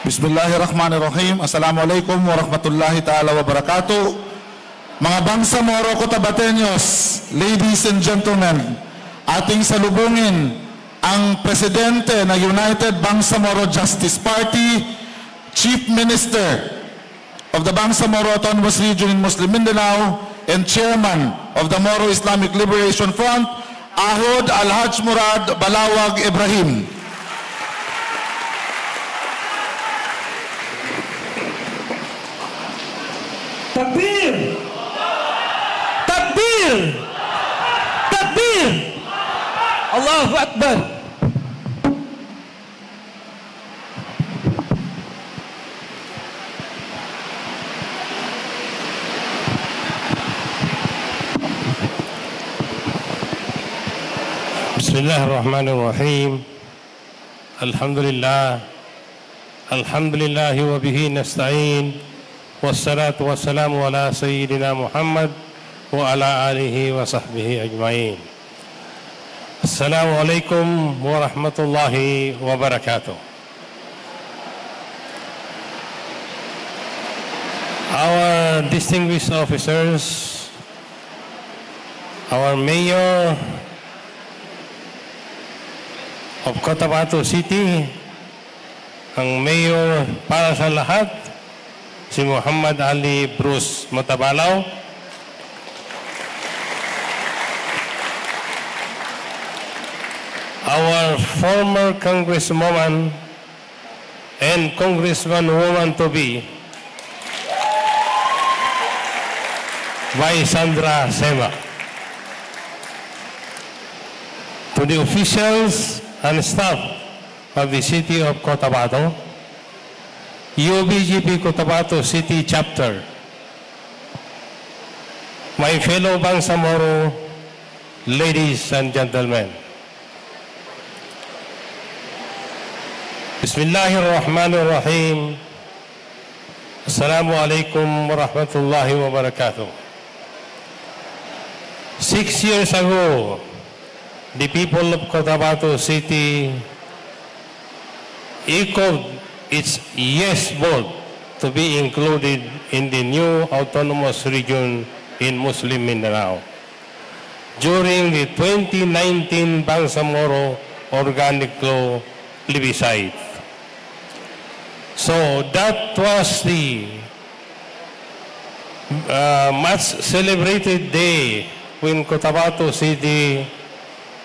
Bismillahirrahmanirrahim. Assalamualaikum warahmatullahi ta'ala wabarakatuh. Mga Bangsamoro Cotabateños, ladies and gentlemen, ating salubungin ang Presidente ng United Bangsamoro Justice Party, Chief Minister of the Bangsamoro Autonomous Region in Muslim Mindanao, and Chairman of the Moro Islamic Liberation Front, Ahod Alhaj Murad Balawag Ibrahim. Takbir! Takbir! Takbir! Allahu Akbar! Bismillahirrahmanirrahim. Alhamdulillah. Alhamdulillah wa bihi nasta'in. Wassalatu wassalamu ala sayyidina Muhammad wa ala alihi wa sahbihi ajma'in. Assalamualaikum warahmatullahi wabarakatuh. Our distinguished officers, our mayor of Cotabato City, ang mayor para sa lahat, si Muhammad Ali Bruce Matabalaw, our former congresswoman and congressman woman to be, Vice Sandra Sema, to the officials and staff of the city of Cotabato, UBGP Cotabato City Chapter, my fellow Bangsamoro, ladies and gentlemen. Bismillahirrahmanirrahim. Assalamualaikum warahmatullahi wabarakatuh. 6 years ago, the people of Cotabato City echoed its yes vote to be included in the new autonomous region in Muslim Mindanao during the 2019 Bangsamoro Organic Law plebiscite. So that was the much celebrated day when Cotabato City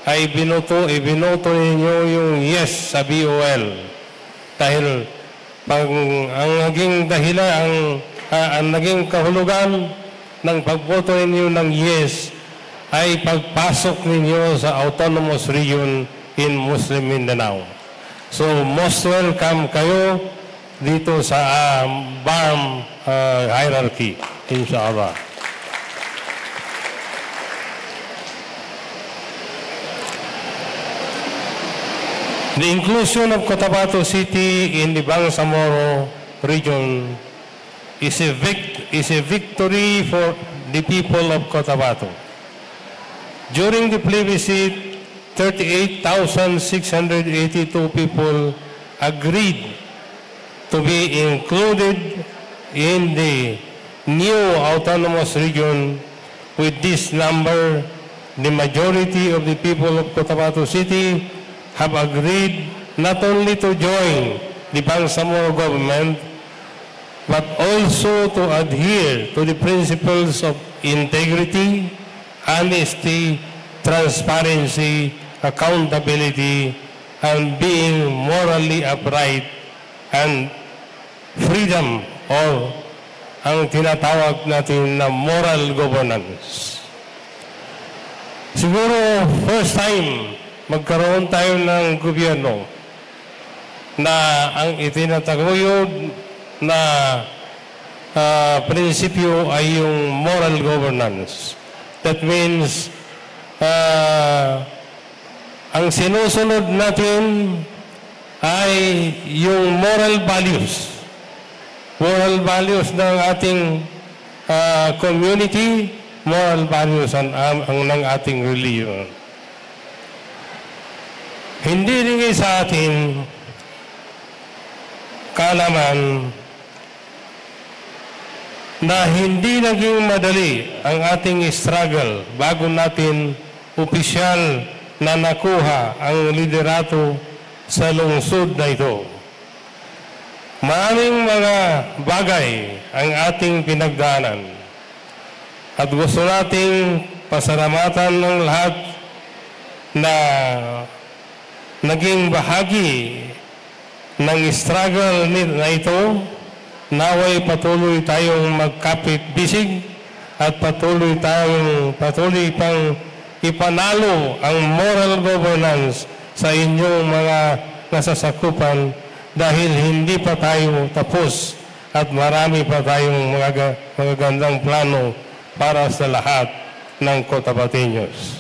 ay binoto ninyo yung yes sa BOL. Dahil ang naging dahilan, ang naging kahulugan ng pagboto ninyo ng yes ay pagpasok ninyo sa autonomous region in Muslim Mindanao. So most welcome kayo dito sa BARM hierarchy, inshallah. The inclusion of Cotabato City in the Bangsamoro region is a victory for the people of Cotabato. During the plebiscite, 38,682 people agreed to be included in the new autonomous region. With this number, the majority of the people of Cotabato City have agreed not only to join the Bangsamoro government, but also to adhere to the principles of integrity, honesty, transparency, accountability, and being morally upright, and freedom, or ang tinatawag natin na moral governance. Siguro first time magkaroon tayo ng gobyerno na ang itinataguyod na prinsipyo ay yung moral governance. That means ang sinusunod natin ay yung moral values. Moral values ng ating community, moral values ng ating religion. Hindi rin sa atin kaalaman na hindi naging madali ang ating struggle bago natin opisyal na nakuha ang liderato sa lungsod na ito. Maraming mga bagay ang ating pinagdaanan at gusto nating pasalamatan ng lahat na naging bahagi ng struggle na ito. Naway patuloy tayong magkapit-bisig at patuloy pang ipanalo ang moral governance sa inyong mga nasasakupan dahil hindi pa tayo tapos at marami pa tayong mga gandang plano para sa lahat ng Cotabateños.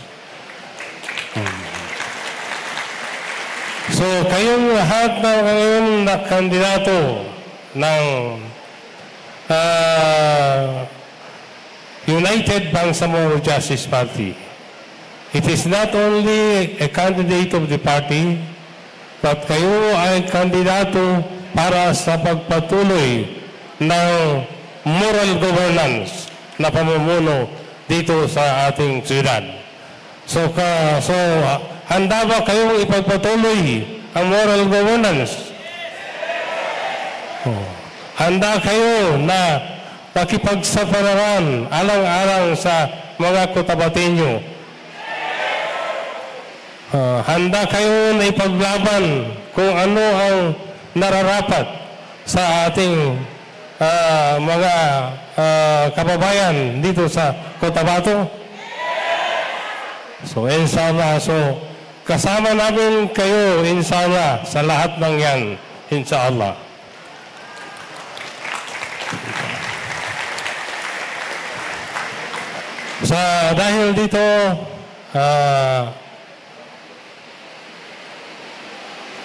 So kayong lahat na ngayon na kandidato ng United Bangsamoro Justice Party, it is not only a candidate of the party, but kayo ay kandidato para sa pagpatuloy ng moral governance na pamumuno dito sa ating siyudad. So handa ba kayong ipagpatuloy ang moral governance? Handa kayo na makipagsapalaran alang-alang sa mga Cotabateño? Handa kayo na ipaglaban kung ano ang nararapat sa ating mga kababayan dito sa Cotabato? So inshallah, kasama namin kayo inshallah sa lahat ng yan, inshallah. Dahil dito,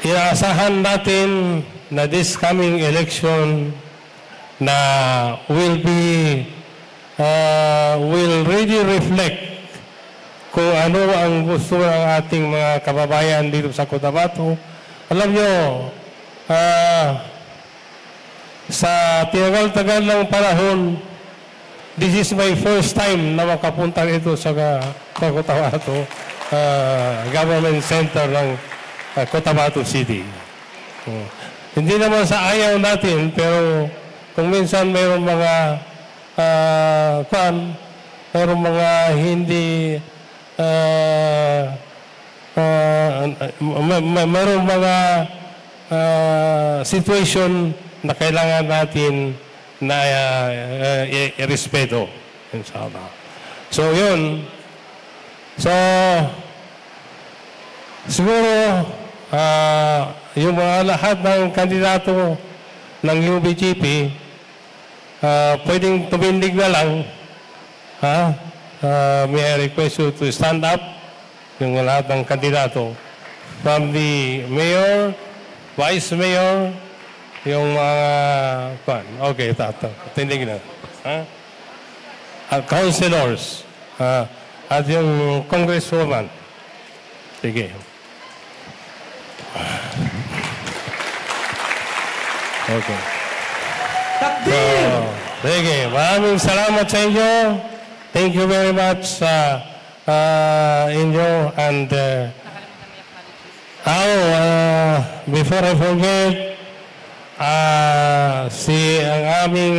inaasahan natin na this coming election na will really reflect kung ano ang gusto ng ating mga kababayan dito sa Cotabato. Alam nyo, sa tinagal-tagal ng panahon, this is my first time na makapunta dito sa Cotabato Government Center ng Cotabato City. Hindi naman sa ayaw natin, pero kung minsan mayroong mga mayroong mga hindi mayroong mga situation na kailangan natin na irespeto, inshallah. So yun, siguro yung mga lahat ng kandidato ng UBGP pwedeng tumindig na lang. May I request you to stand up, yung lahat ng kandidato, from the mayor, vice mayor, yung mga okay, tindig na, councilors, at yung congresswoman. Sige. Okay. Takbir! Sige, maraming salamat sa inyo. Thank you very much inyo. And before I forget, ang aming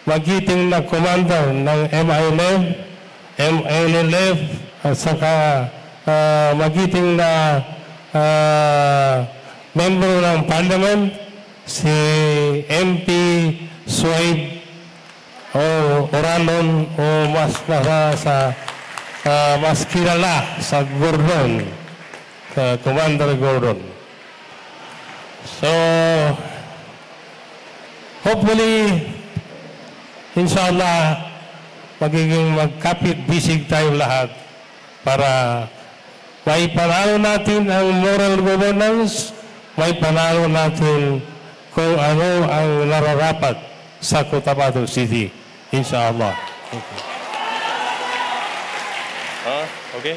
magiting na commander ng MILF at saka magiting na member ng parliament, si MP Suaid Oralon, o mas kilala sa Gordon, Commander Gordon. So hopefully, inshallah, magiging magkapit-bisig tayo lahat para maipanalo natin ang moral governance, maipanalo natin kung ano ang nararapat sa Cotabato City. Inshallah. Okay. Okay?